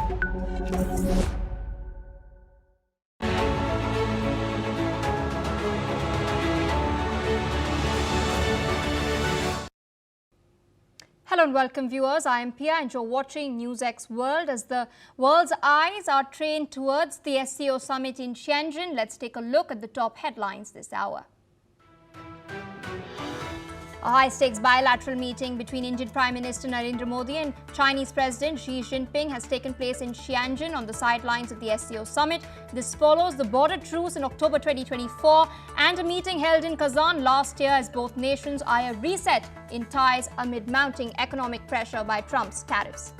Hello and welcome viewers, I am Pia and you're watching NewsX World. As the world's eyes are trained towards the SCO summit in Shenzhen, let's take a look at the top headlines this hour. A high-stakes bilateral meeting between Indian Prime Minister Narendra Modi and Chinese President Xi Jinping has taken place in Shenzhen on the sidelines of the SCO summit. This follows the border truce in October 2024 and a meeting held in Kazan last year as both nations eye a reset in ties amid mounting economic pressure by Trump's tariffs.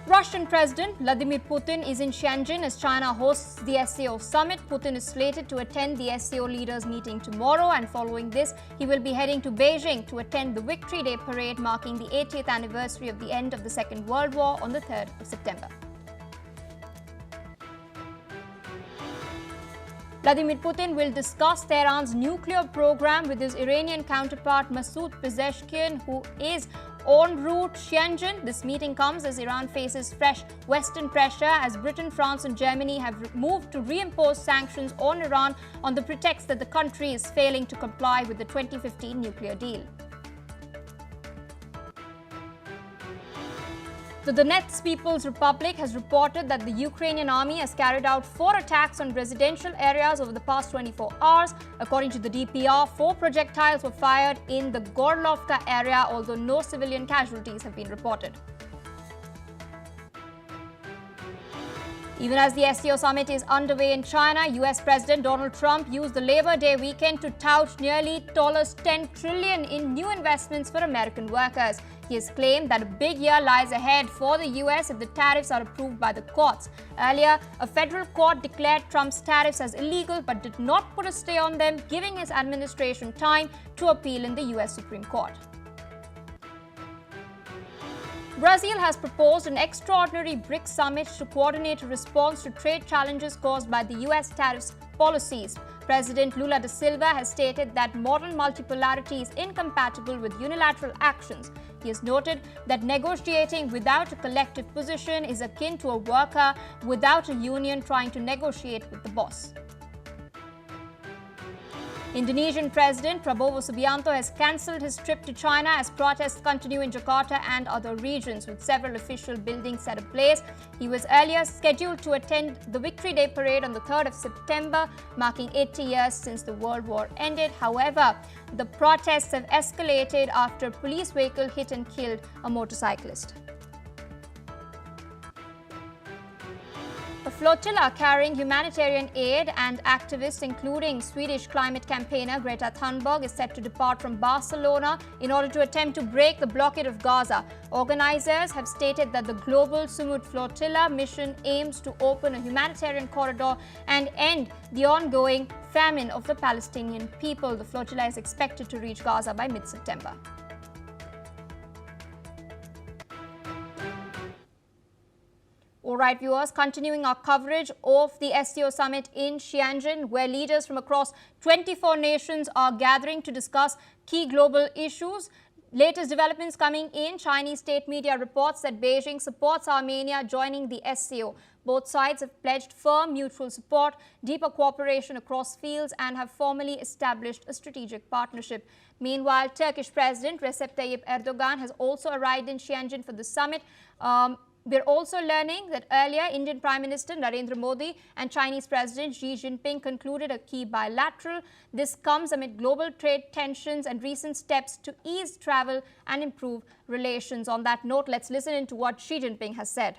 Russian President Vladimir Putin is in Shenzhen as China hosts the SCO summit. Putin is slated to attend the SCO leaders meeting tomorrow, and following this, he will be heading to Beijing to attend the Victory Day parade marking the 80th anniversary of the end of the Second World War on the 3rd of September. Vladimir Putin will discuss Tehran's nuclear program with his Iranian counterpart Masoud Pezeshkian, who is en route Shenzhen. This meeting comes as Iran faces fresh Western pressure as Britain, France and Germany have moved to reimpose sanctions on Iran on the pretext that the country is failing to comply with the 2015 nuclear deal. The Donetsk People's Republic has reported that the Ukrainian army has carried out 4 attacks on residential areas over the past 24 hours. According to the DPR, 4 projectiles were fired in the Gorlovka area, although no civilian casualties have been reported. Even as the SCO summit is underway in China, US President Donald Trump used the Labor Day weekend to tout nearly $10 trillion in new investments for American workers. He has claimed that a big year lies ahead for the US if the tariffs are approved by the courts. Earlier, a federal court declared Trump's tariffs as illegal but did not put a stay on them, giving his administration time to appeal in the US Supreme Court. Brazil has proposed an extraordinary BRICS summit to coordinate a response to trade challenges caused by the US tariffs policies. President Lula da Silva has stated that modern multipolarity is incompatible with unilateral actions. He has noted that negotiating without a collective position is akin to a worker without a union trying to negotiate with the boss. Indonesian President Prabowo Subianto has cancelled his trip to China as protests continue in Jakarta and other regions, with several official buildings set ablaze. He was earlier scheduled to attend the Victory Day parade on the 3rd of September, marking 80 years since the World War ended. However, the protests have escalated after a police vehicle hit and killed a motorcyclist. A flotilla carrying humanitarian aid and activists, including Swedish climate campaigner Greta Thunberg, is set to depart from Barcelona in order to attempt to break the blockade of Gaza. Organizers have stated that the global Sumud flotilla mission aims to open a humanitarian corridor and end the ongoing famine of the Palestinian people. The flotilla is expected to reach Gaza by mid-September. All right, viewers, continuing our coverage of the SCO summit in Shenzhen, where leaders from across 24 nations are gathering to discuss key global issues. Latest developments coming in. Chinese state media reports that Beijing supports Armenia joining the SCO. Both sides have pledged firm mutual support, deeper cooperation across fields, and have formally established a strategic partnership. Meanwhile, Turkish President Recep Tayyip Erdogan has also arrived in Shenzhen for the summit. We're also learning that earlier Indian Prime Minister Narendra Modi and Chinese President Xi Jinping concluded a key bilateral. This comes amid global trade tensions and recent steps to ease travel and improve relations. On that note, let's listen into what Xi Jinping has said.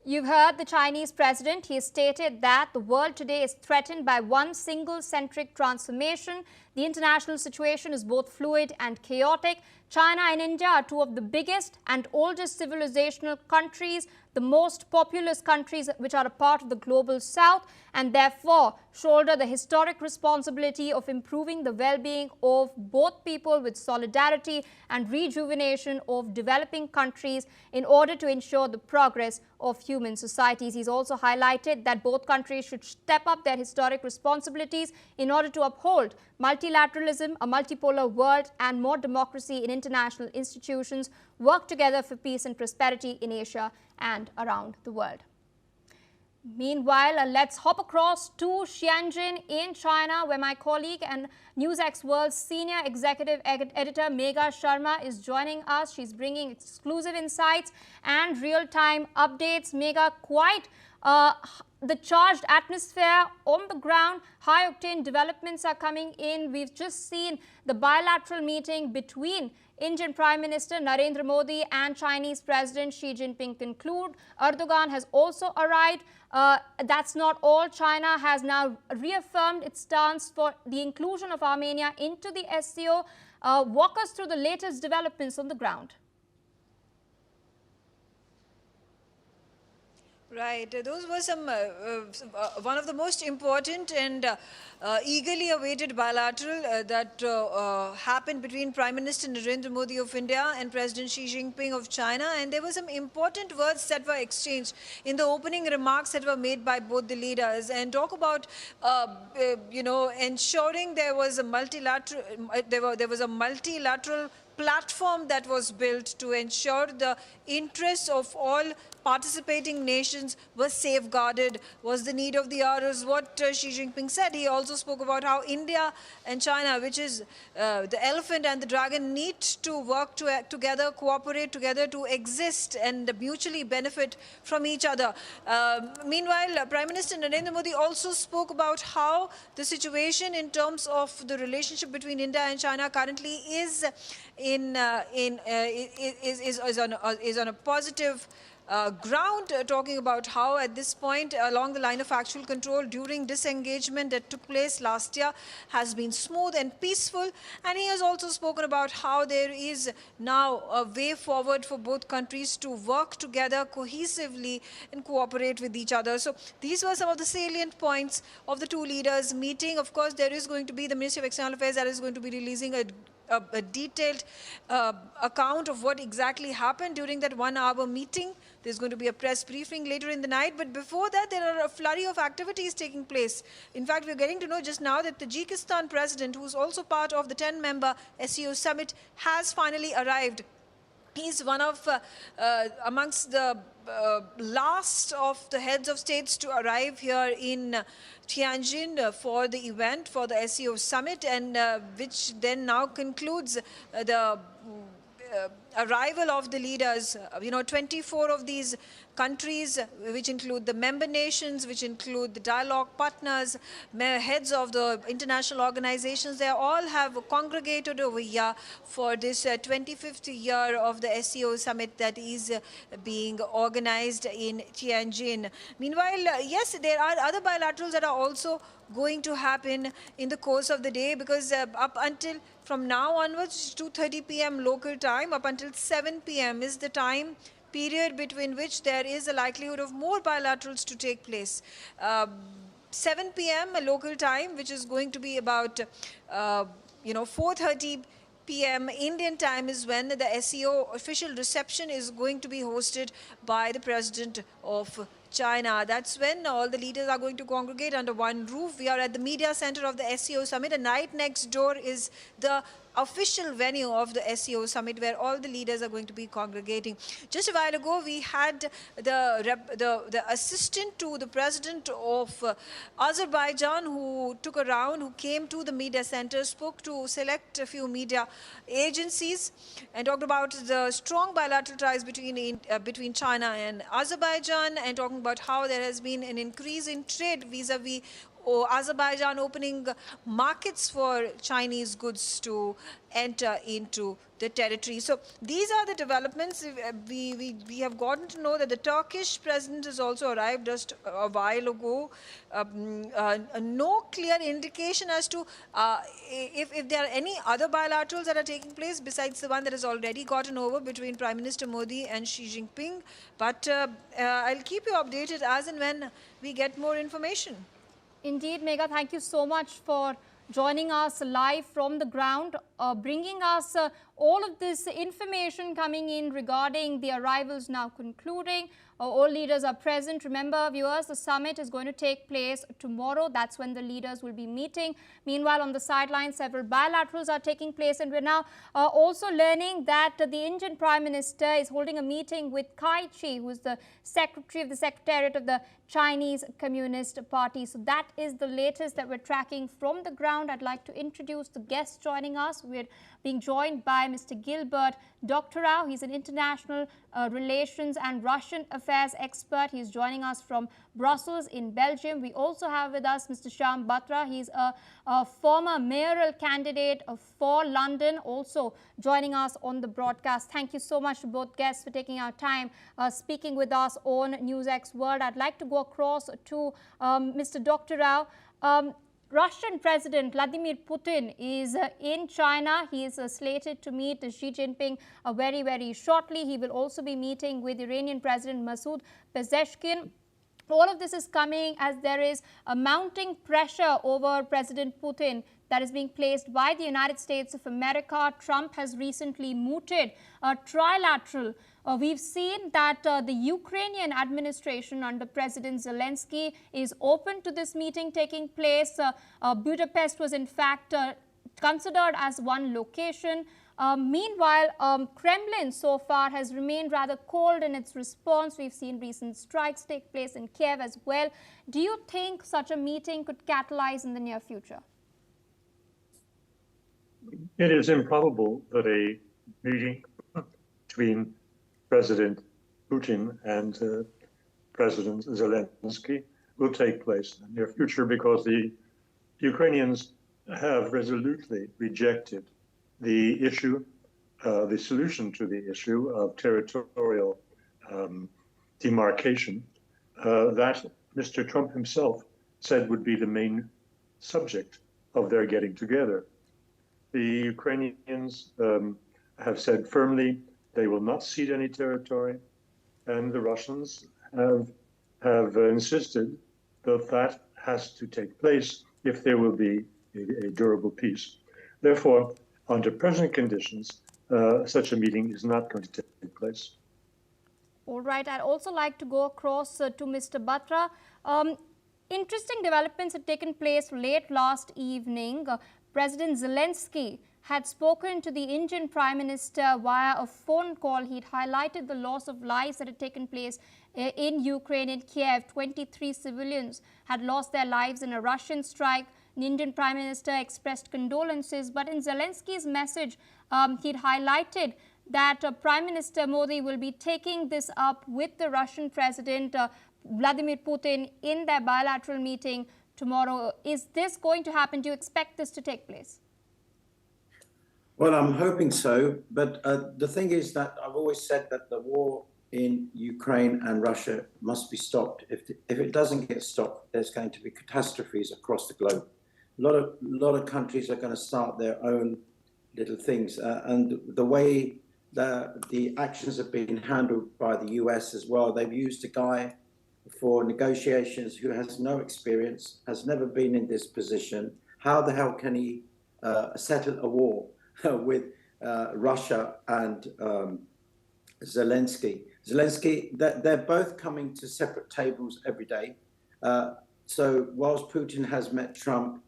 You've heard the Chinese president. He has stated that the world today is threatened by one single-centric transformation. The international situation is both fluid and chaotic. China and India are two of the biggest and oldest civilizational countries. the most populous countries which are a part of the global south, and therefore shoulder the historic responsibility of improving the well-being of both people with solidarity and rejuvenation of developing countries in order to ensure the progress of human societies. He's also highlighted that both countries should step up their historic responsibilities in order to uphold multilateralism, a multipolar world, and more democracy in international institutions, work together for peace and prosperity in Asia and around the world. Meanwhile, let's hop across to Shenzhen in China, where my colleague and NewsX World's senior executive editor Megha Sharma is joining us. She's bringing exclusive insights and real-time updates. Megha, quite the charged atmosphere on the ground. High-octane developments are coming in. We've just seen the bilateral meeting between Indian Prime Minister Narendra Modi and Chinese President Xi Jinping conclude. Erdogan has also arrived. That's not all. China has now reaffirmed its stance for the inclusion of Armenia into the SCO. Walk us through the latest developments on the ground. Right. Those were some one of the most important and eagerly awaited bilateral that happened between Prime Minister Narendra Modi of India and President Xi Jinping of China. And there were some important words that were exchanged in the opening remarks that were made by both the leaders, and talk about ensuring there was a multilateral platform that was built to ensure the interests of all participating nations was safeguarded, was the need of the hour, is what Xi Jinping said. He also spoke about how India and China, which is the elephant and the dragon, need to work together, cooperate together to exist and mutually benefit from each other. Meanwhile, Prime Minister Narendra Modi also spoke about how the situation in terms of the relationship between India and China currently is on a positive ground, talking about how at this point along the line of actual control during disengagement that took place last year has been smooth and peaceful. And he has also spoken about how there is now a way forward for both countries to work together cohesively and cooperate with each other. So these were some of the salient points of the two leaders meeting. Of course, there is going to be the Ministry of External Affairs that is going to be releasing a detailed account of what exactly happened during that 1-hour meeting. There's going to be a press briefing later in the night, but before that there are a flurry of activities taking place. In fact, we're getting to know just now that the Tajikistan president, who's also part of the 10-member SCO summit, has finally arrived. He's one of amongst the last of the heads of states to arrive here in Tianjin for the event, for the SCO summit, and which then now concludes the arrival of the leaders. 24 of these countries, which include the member nations, which include the dialogue partners, heads of the international organizations, they all have congregated over here for this 25th year of the SCO summit that is being organized in Tianjin. Meanwhile, yes, there are other bilaterals that are also going to happen in the course of the day, because up until from now onwards, 2:30 p.m. local time, up until 7 p.m. is the time period between which there is a likelihood of more bilaterals to take place. 7 p.m. local time, which is going to be about 4:30 p.m. Indian time, is when the SCO official reception is going to be hosted by the President of China. That's when all the leaders are going to congregate under one roof. We are at the media center of the SCO summit, and right next door is the official venue of the SCO summit, where all the leaders are going to be congregating. Just a while ago, we had the assistant to the president of Azerbaijan who came to the media center, spoke to select a few media agencies, and talked about the strong bilateral ties between China and Azerbaijan, and talking about how there has been an increase in trade vis-a-vis or Azerbaijan opening markets for Chinese goods to enter into the territory. So these are the developments. We have gotten to know that the Turkish president has also arrived just a while ago. No clear indication as to if there are any other bilaterals that are taking place besides the one that has already gotten over between Prime Minister Modi and Xi Jinping. But I'll keep you updated as and when we get more information. Indeed, Megha, thank you so much for joining us live from the ground, bringing us all of this information coming in regarding the arrivals now concluding. All leaders are present. Remember, viewers, the summit is going to take place tomorrow. That's when the leaders will be meeting. Meanwhile, on the sidelines, several bilaterals are taking place. And we're now also learning that the Indian Prime Minister is holding a meeting with Kai Chi, who is the Secretary of the Secretariat of the Chinese Communist Party. So that is the latest that we're tracking from the ground. I'd like to introduce the guests joining us. We're being joined by Mr. Gilbert Doctorow. He's an international relations and Russian affairs expert. He's joining us from Brussels in Belgium. We also have with us Mr. Shyam Batra. He's a former mayoral candidate for London, also joining us on the broadcast. Thank you so much to both guests for taking our time speaking with us on NewsX World. I'd like to go across to Mr. Doctorow. Russian President Vladimir Putin is in China. He is slated to meet Xi Jinping very, very shortly. He will also be meeting with Iranian President Masoud Pezeshkian. All of this is coming as there is a mounting pressure over President Putin that is being placed by the United States of America. Trump has recently mooted a trilateral. We've seen that the Ukrainian administration under President Zelensky is open to this meeting taking place. Budapest was in fact considered as one location. Meanwhile, Kremlin so far has remained rather cold in its response. We've seen recent strikes take place in Kiev as well. Do you think such a meeting could catalyze in the near future? It is improbable that a meeting between President Putin and President Zelensky will take place in the near future because the Ukrainians have resolutely rejected the issue, the solution to the issue of territorial demarcation that Mr. Trump himself said would be the main subject of their getting together. The Ukrainians have said firmly they will not cede any territory, and the Russians have insisted that that has to take place if there will be a durable peace. Therefore, under present conditions, such a meeting is not going to take place. All right. I'd also like to go across to Mr. Batra. Interesting developments had taken place late last evening. President Zelensky had spoken to the Indian Prime Minister via a phone call. He'd highlighted the loss of lives that had taken place in Ukraine, in Kiev. 23 civilians had lost their lives in a Russian strike. The Indian Prime Minister expressed condolences, but in Zelensky's message, he'd highlighted that Prime Minister Modi will be taking this up with the Russian President Vladimir Putin in their bilateral meeting tomorrow. Is this going to happen? Do you expect this to take place? Well, I'm hoping so. But the thing is that I've always said that the war in Ukraine and Russia must be stopped. If it doesn't get stopped, there's going to be catastrophes across the globe. A lot of countries are going to start their own little things. And the way the actions have been handled by the US as well, they've used a guy for negotiations who has no experience, has never been in this position. How the hell can he settle a war with Russia and Zelensky? They're both coming to separate tables every day. So whilst Putin has met Trump,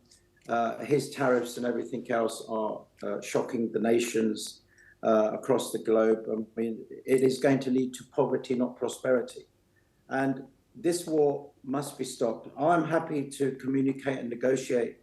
his tariffs and everything else are shocking the nations across the globe. I mean, it is going to lead to poverty, not prosperity. And this war must be stopped. I'm happy to communicate and negotiate.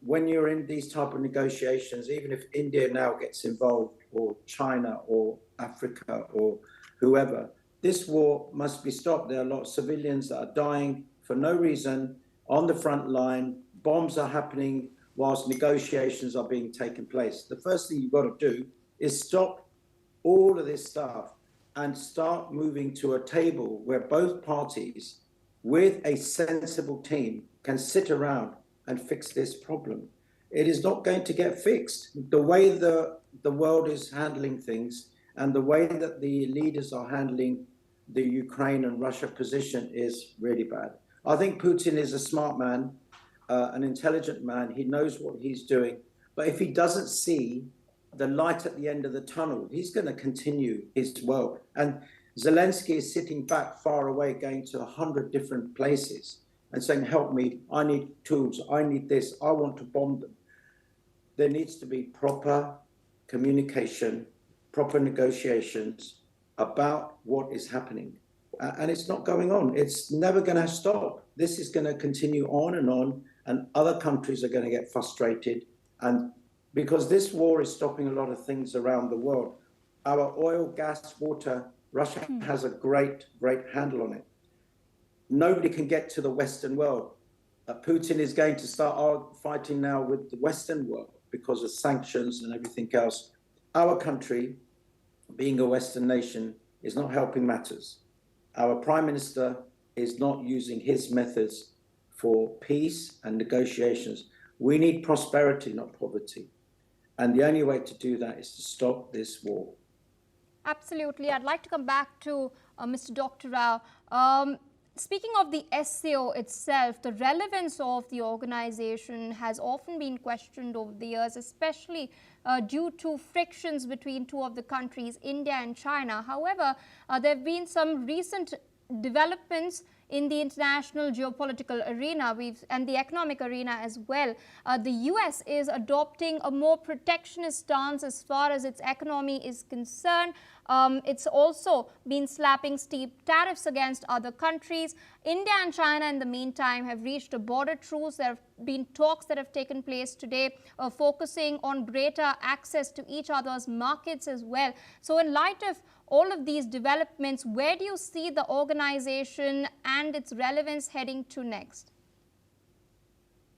When you're in these type of negotiations, even if India now gets involved, or China, or Africa, or whoever, this war must be stopped. There are a lot of civilians that are dying for no reason. on the front line. Bombs are happening whilst negotiations are being taken place. The first thing you've got to do is stop all of this stuff and start moving to a table where both parties, with a sensible team, can sit around and fix this problem. It is not going to get fixed. The way the world is handling things and the way that the leaders are handling the Ukraine and Russia position is really bad. I think Putin is a smart man, an intelligent man. He knows what he's doing. But if he doesn't see the light at the end of the tunnel, he's going to continue his world. And Zelensky is sitting back far away, going to 100 different places and saying, help me, I need tools, I need this, I want to bomb them. There needs to be proper communication, proper negotiations about what is happening. And it's not going on. It's never going to stop. This is going to continue on, and other countries are going to get frustrated. And because this war is stopping a lot of things around the world. Our oil, gas, water, Russia has a great handle on it. Nobody can get to the Western world. Putin is going to start fighting now with the Western world because of sanctions and everything else. Our country, being a Western nation, is not helping matters. Our Prime Minister is not using his methods for peace and negotiations. We need prosperity, not poverty. And the only way to do that is to stop this war. Absolutely. I'd like to come back to Mr. Dr. Rao. Speaking of the SCO itself, the relevance of the organization has often been questioned over the years, especially due to frictions between two of the countries, India and China. However, there have been some recent developments in the international geopolitical arena and the economic arena as well. The US is adopting a more protectionist stance as far as its economy is concerned. It's also been slapping steep tariffs against other countries. India and China, in the meantime, have reached a border truce. There have been talks that have taken place today, focusing on greater access to each other's markets as well. So in light of all of these developments, where do you see the organization and its relevance heading to next?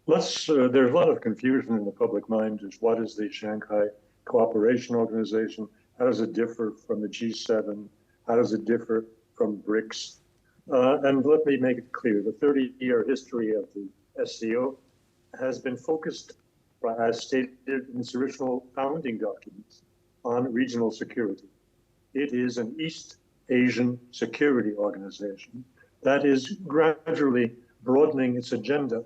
There's a lot of confusion in the public mind as what is the Shanghai Cooperation Organization? How does it differ from the G7? How does it differ from BRICS? And let me make it clear, the 30-year history of the SCO has been focused, as stated in its original founding documents, on regional security. It is an East Asian security organization that is gradually broadening its agenda.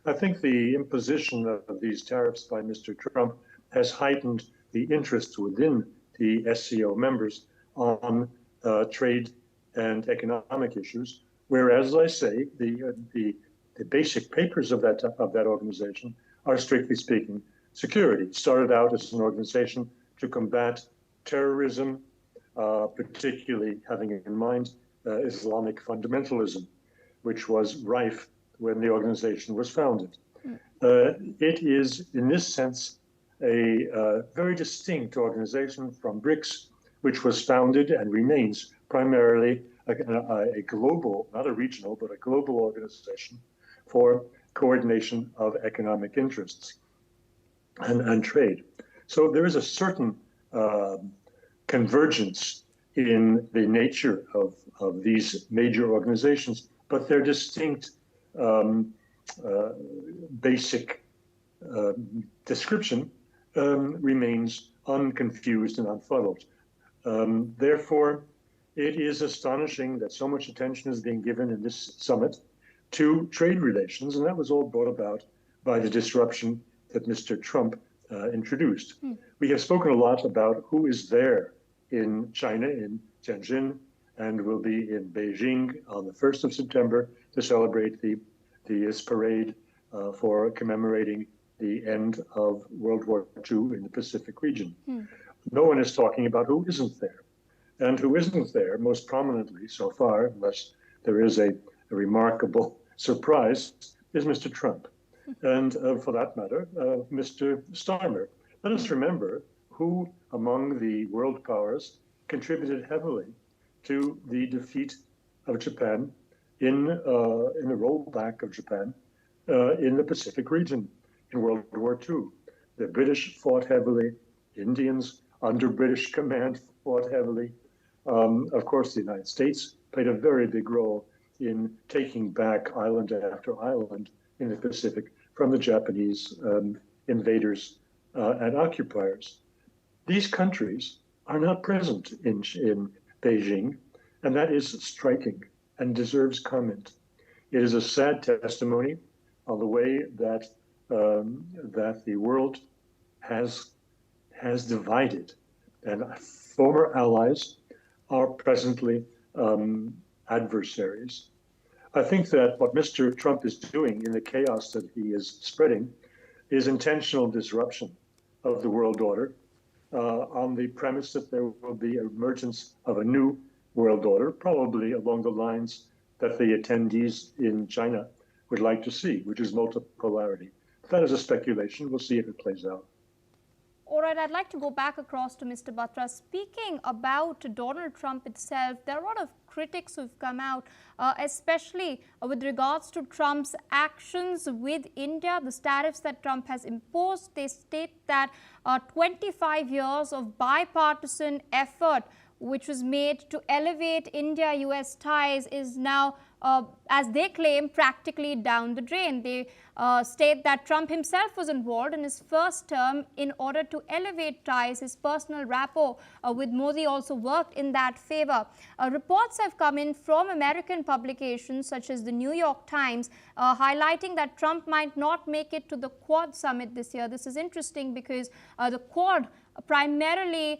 I think the imposition of these tariffs by Mr. Trump has heightened the interest within the SCO members on trade and economic issues, whereas, as I say, the basic papers of that organization are, strictly speaking, security. It started out as an organization to combat terrorism, particularly having in mind Islamic fundamentalism, which was rife when the organization was founded. It is, in this sense, a very distinct organization from BRICS, which was founded and remains primarily a global, not a regional, but a global organization for coordination of economic interests and trade. So there is a certain convergence in the nature of these major organizations, but their distinct basic description remains unconfused and unfuddled. Therefore, it is astonishing that so much attention is being given in this summit to trade relations, and that was all brought about by the disruption that Mr. Trump introduced. We have spoken a lot about who is there in China, in Tianjin, and will be in Beijing on the 1st of September to celebrate this parade for commemorating the end of World War II in the Pacific region. No one is talking about who isn't there. And who isn't there, most prominently so far, unless there is a remarkable surprise, is Mr. Trump. And for that matter, Mr. Starmer. Let us remember who among the world powers contributed heavily to the defeat of Japan in the rollback of Japan in the Pacific region in World War II. The British fought heavily. Indians under British command fought heavily. Of course, the United States played a very big role in taking back island after island in the Pacific from the Japanese invaders and occupiers. These countries are not present in Beijing, and that is striking and deserves comment. It is a sad testimony on the way that that the world has divided, and former allies are presently adversaries. I think that what Mr. Trump is doing in the chaos that he is spreading is intentional disruption of the world order on the premise that there will be emergence of a new world order, probably along the lines that the attendees in China would like to see, which is multipolarity. That is a speculation. We'll see if it plays out. All right, I'd like to go back across to Mr. Batra. Speaking about Donald Trump itself, there are a lot of critics who've come out, especially with regards to Trump's actions with India, the tariffs that Trump has imposed. They state that 25 years of bipartisan effort which was made to elevate India-US ties is now, as they claim, practically down the drain. They state that Trump himself was involved in his first term in order to elevate ties. His personal rapport with Modi also worked in that favor. Reports have come in from American publications such as the New York Times highlighting that Trump might not make it to the Quad summit this year. This is interesting because the Quad primarily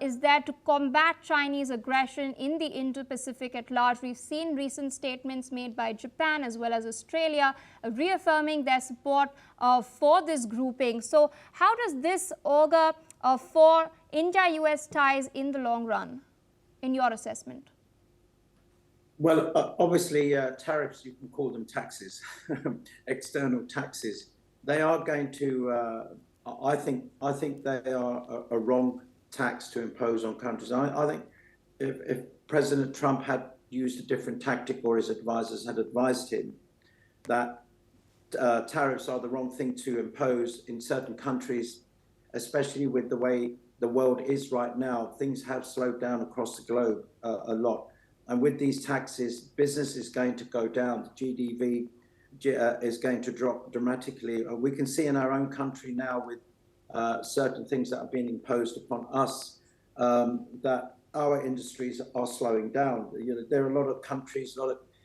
is there to combat Chinese aggression in the Indo-Pacific at large. We've seen recent statements made by Japan as well as Australia reaffirming their support for this grouping. So how does this augur for India-US ties in the long run, in your assessment? Well, obviously, tariffs, you can call them taxes, external taxes. They are going to, I think they are a wrong tax to impose on countries. I think if President Trump had used a different tactic, or his advisors had advised him that tariffs are the wrong thing to impose in certain countries, especially with the way the world is right now, things have slowed down across the globe a lot. And with these taxes, business is going to go down. The GDP is going to drop dramatically. We can see in our own country now with certain things that are being imposed upon us, that our industries are slowing down. You know, there are a lot of countries,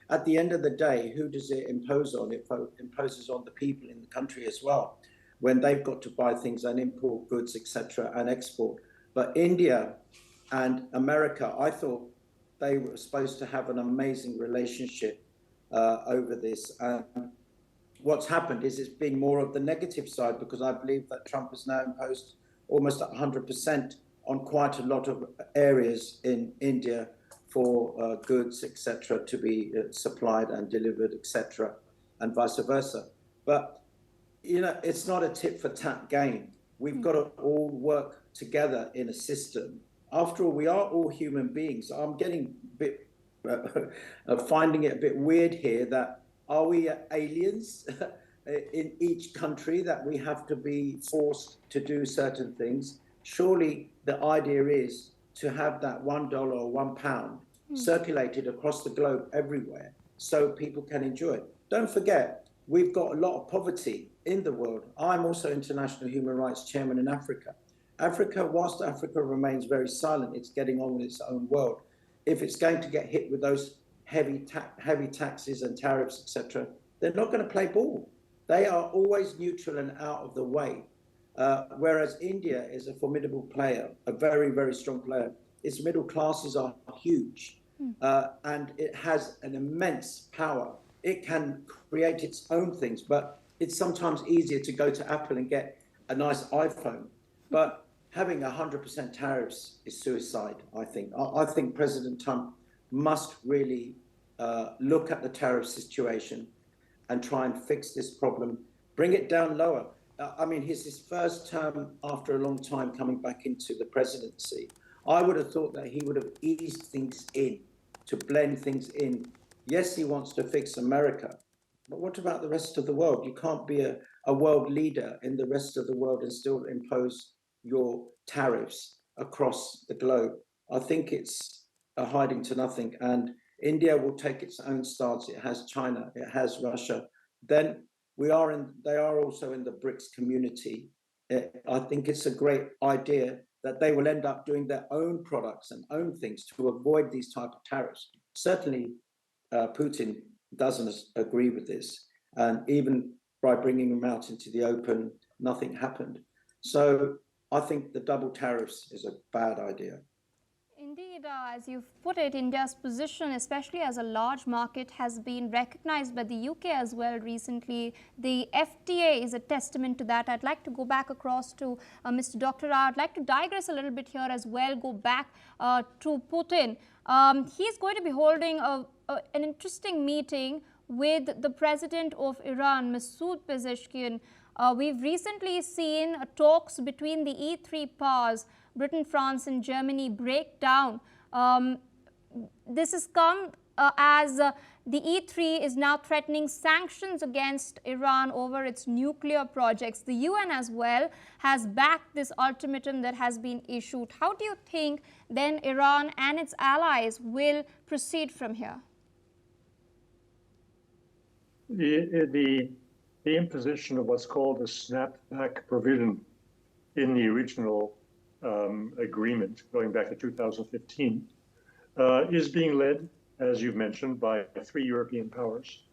at the end of the day, who does it impose on? It imposes on the people in the country as well, when they've got to buy things and import goods, etc., and export. But India and America, I thought they were supposed to have an amazing relationship over this. What's happened is it's been more of the negative side, because I believe that Trump has now imposed almost 100% on quite a lot of areas in India for goods, etc., to be supplied and delivered, etc., and vice versa. But, you know, it's not a tit-for-tat game. We've got to all work together in a system. After all, we are all human beings. I'm getting a bit, finding it a bit weird here that, are we aliens in each country that we have to be forced to do certain things? Surely the idea is to have that $1 or £1 circulated across the globe everywhere so people can enjoy it. Don't forget, we've got a lot of poverty in the world. I'm also International Human Rights Chairman in Africa. Whilst Africa remains very silent, it's getting on with its own world. If it's going to get hit with those heavy taxes and tariffs, etc., they're not going to play ball. They are always neutral and out of the way. Whereas India is a formidable player, a very, very strong player. Its middle classes are huge, and it has an immense power. It can create its own things, but it's sometimes easier to go to Apple and get a nice iPhone. But having 100% tariffs is suicide, I think. I think President Trump must really look at the tariff situation and try and fix this problem, bring it down lower. I mean, his first term after a long time coming back into the presidency. I would have thought that he would have eased things in, to blend things in. Yes, he wants to fix America, But what about the rest of the world? You can't be a world leader in the rest of the world and still impose your tariffs across the globe. I think it's a hiding to nothing. And India will take its own stance. It has China, it has Russia. Then they are also in the BRICS community. I think it's a great idea that they will end up doing their own products and own things to avoid these type of tariffs. Certainly, Putin doesn't agree with this, and even by bringing him out into the open, nothing happened. So I think the double tariffs is a bad idea. Indeed, as you've put it, India's position, especially as a large market, has been recognized by the UK as well recently. The FTA is a testament to that. I'd like to go back across to Mr. Dr. Rao. I'd like to digress a little bit here as well, go back to Putin. He's going to be holding an interesting meeting with the president of Iran, Masoud Pezeshkian. We've recently seen talks between the E3 powers, Britain, France and Germany, break down. This has come as the E3 is now threatening sanctions against Iran over its nuclear projects. The UN as well has backed this ultimatum that has been issued. How do you think then Iran and its allies will proceed from here? The imposition of what's called a snapback provision in the original agreement going back to 2015 is being led, as you've mentioned, by three European powers.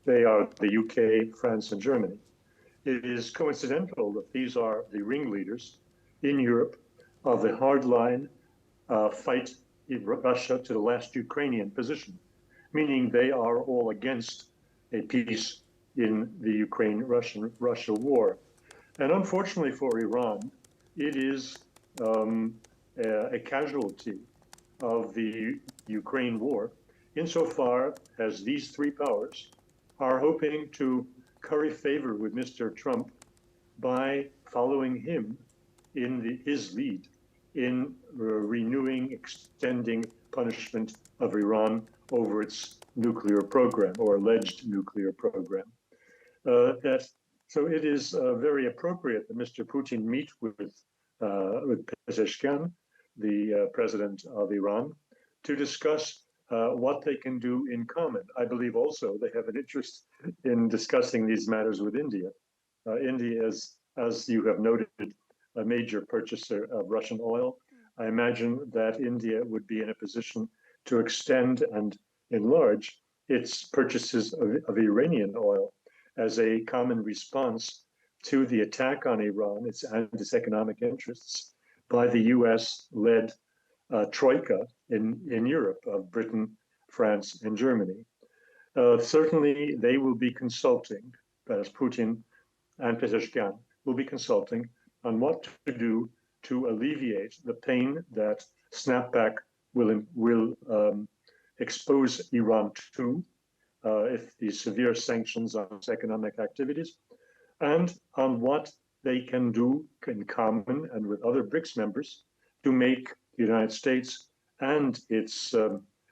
They are the UK, France, and Germany. It is coincidental that these are the ringleaders in Europe of the hardline fight in Russia to the last Ukrainian position, meaning they are all against a peace in the Ukraine-Russia war. And unfortunately for Iran, it is a casualty of the Ukraine war, insofar as these three powers are hoping to curry favor with Mr. Trump by following him in his lead in renewing, extending punishment of Iran over its nuclear program or alleged nuclear program. So it is very appropriate that Mr. Putin meet with Pezeshkian, the president of Iran, to discuss what they can do in common. I believe also they have an interest in discussing these matters with India. India is, as you have noted, a major purchaser of Russian oil. I imagine that India would be in a position to extend and enlarge its purchases of Iranian oil as a common response to the attack on Iran and its economic interests by the US-led troika in Europe of Britain, France, and Germany. Certainly, they will be consulting, that is Putin and Pezeshkian will be consulting on what to do to alleviate the pain that snapback will expose Iran to if the severe sanctions on its economic activities, and on what they can do in common and with other BRICS members to make the United States and its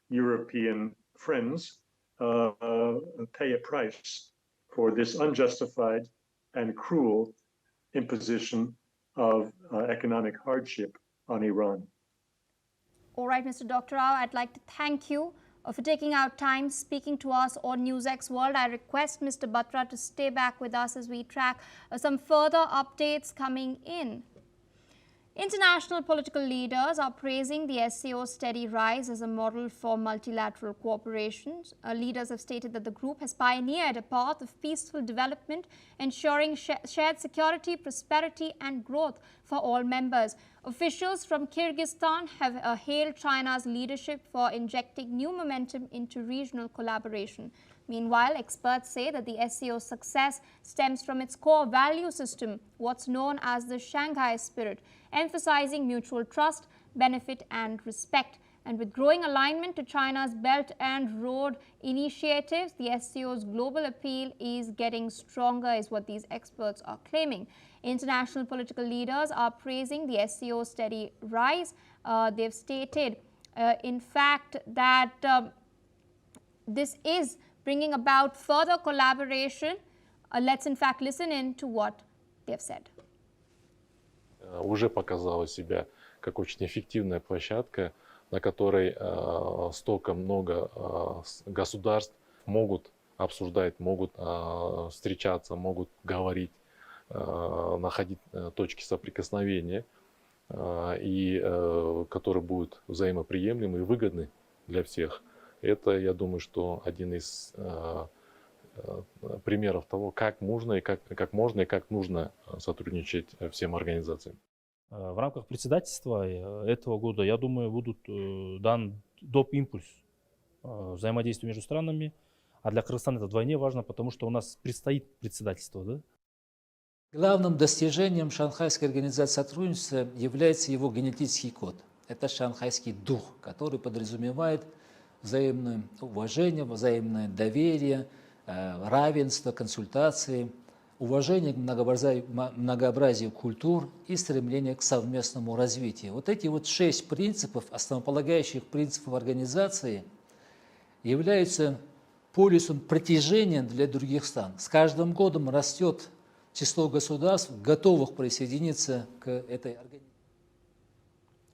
European friends pay a price for this unjustified and cruel imposition of economic hardship on Iran. All right, Mr. Dr. Rao, I'd like to thank you for taking out time speaking to us on NewsX World. I request Mr. Batra to stay back with us as we track some further updates coming in. International political leaders are praising the SCO's steady rise as a model for multilateral cooperation. Leaders have stated that the group has pioneered a path of peaceful development, ensuring shared security, prosperity and growth for all members. Officials from Kyrgyzstan have hailed China's leadership for injecting new momentum into regional collaboration. Meanwhile, experts say that the SCO's success stems from its core value system, what's known as the Shanghai spirit, emphasizing mutual trust, benefit and respect. And with growing alignment to China's Belt and Road initiatives, the SCO's global appeal is getting stronger, is what these experts are claiming. International political leaders are praising the SCO's steady rise. They've stated, in fact, that this is bringing about further collaboration. Let's in fact listen in to what they've said. Уже показала себя как очень эффективная площадка, на которой столько много государств могут обсуждать, могут встречаться, могут говорить, находить точки соприкосновения, и которые будут взаимоприемлемы и выгодны для всех. Это, я думаю, что один из примеров того, как можно и как нужно сотрудничать всем организациям. В рамках председательства этого года, я думаю, будут дан доп. Импульс взаимодействию между странами. А для Кыргызстана это вдвойне важно, потому что у нас предстоит председательство. Да? Главным достижением Шанхайской организации сотрудничества является его генетический код. Это шанхайский дух, который подразумевает взаимное уважение, взаимное доверие, равенство, консультации, уважение к многообразию культур и стремление к совместному развитию. Вот эти 6 принципов, основополагающих принципов организации, являются полюсом притяжения для других стран. С каждым годом растет число государств, готовых присоединиться к этой организации.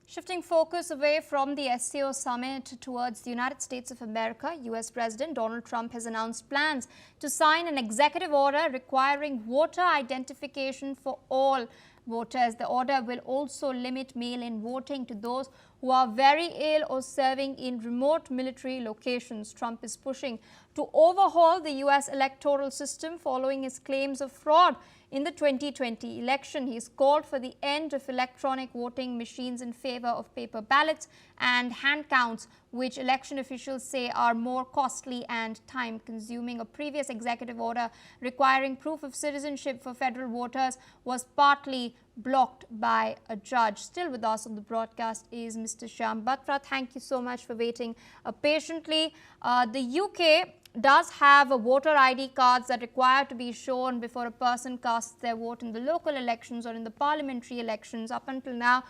Shifting focus away from the SCO summit towards the United States of America, US President Donald Trump has announced plans to sign an executive order requiring voter identification for all voters. The order will also limit mail-in voting to those who are very ill or serving in remote military locations. Trump is pushing to overhaul the US electoral system following his claims of fraud in the 2020 election. He's called for the end of electronic voting machines in favor of paper ballots and hand counts, which election officials say are more costly and time-consuming. A previous executive order requiring proof of citizenship for federal voters was partly blocked by a judge. Still with us on the broadcast is Mr. Shyam Batra. Thank you so much for waiting patiently. The UK does have a voter ID cards that require to be shown before a person casts their vote in the local elections or in the parliamentary elections. Up until now,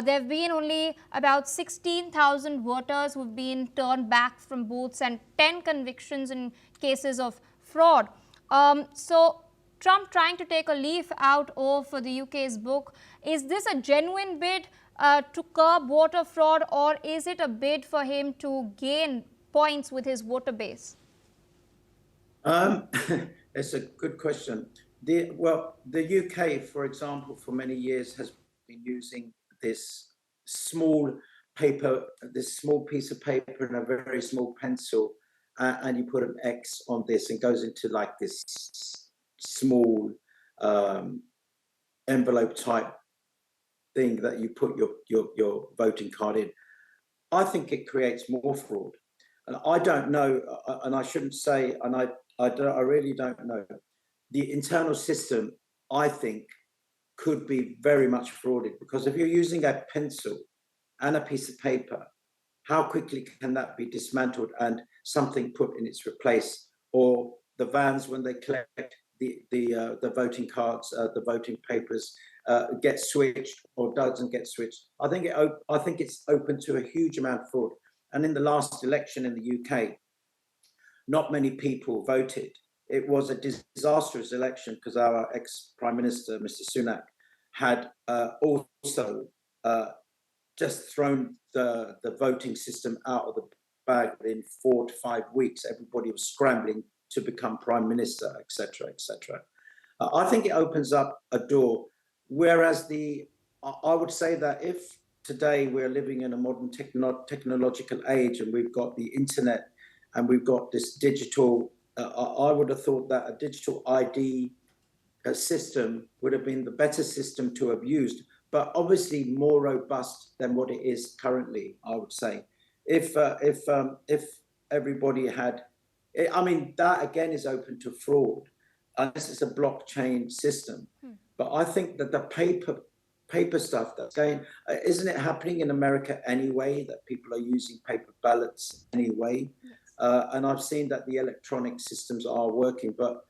there have been only about 16,000 voters who have been turned back from booths and 10 convictions in cases of fraud. So Trump trying to take a leaf out of the UK's book. Is this a genuine bid to curb voter fraud, or is it a bid for him to gain points with his voter base? It's a good question. The UK, for example, for many years has been using this small piece of paper and a very small pencil, and you put an X on this and goes into like this small envelope type thing that you put your voting card in. I think it creates more fraud. And I don't know, and I shouldn't say, and I really don't know. The internal system, I think, could be very much frauded, because if you're using a pencil and a piece of paper, how quickly can that be dismantled and something put in its place? Or the vans, when they collect the voting cards, the voting papers, get switched or doesn't get switched. I think it's open to a huge amount of fraud. And in the last election in the UK, not many people voted. It was a disastrous election because our ex-Prime Minister, Mr. Sunak, had also just thrown the voting system out of the bag in 4 to 5 weeks. Everybody was scrambling to become Prime Minister, etc., etc. I think it opens up a door, whereas I would say that if today we're living in a modern technological age and we've got the internet and we've got this digital, I would have thought that a digital ID system would have been the better system to have used, but obviously more robust than what it is currently, I would say. If everybody had, I mean, that again is open to fraud, unless it's a blockchain system. But I think that the paper stuff that's going, isn't it happening in America anyway, that people are using paper ballots anyway? Yes. And I've seen that the electronic systems are working, but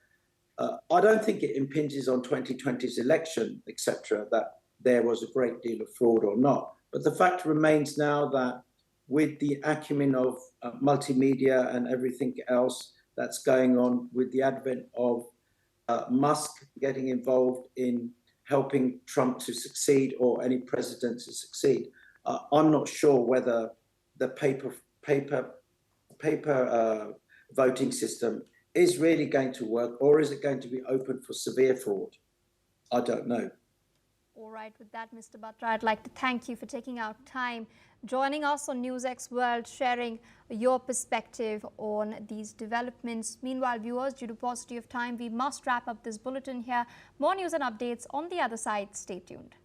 I don't think it impinges on 2020's election, etc., that there was a great deal of fraud or not. But the fact remains now that with the acumen of multimedia and everything else, that's going on with the advent of Musk getting involved in helping Trump to succeed or any president to succeed. I'm not sure whether the paper voting system is really going to work, or is it going to be open for severe fraud? I don't know. All right, with that, Mr. Batra, I'd like to thank you for taking out time, joining us on NewsX World, sharing your perspective on these developments. Meanwhile, viewers, due to paucity of time, we must wrap up this bulletin here. More news and updates on the other side. Stay tuned.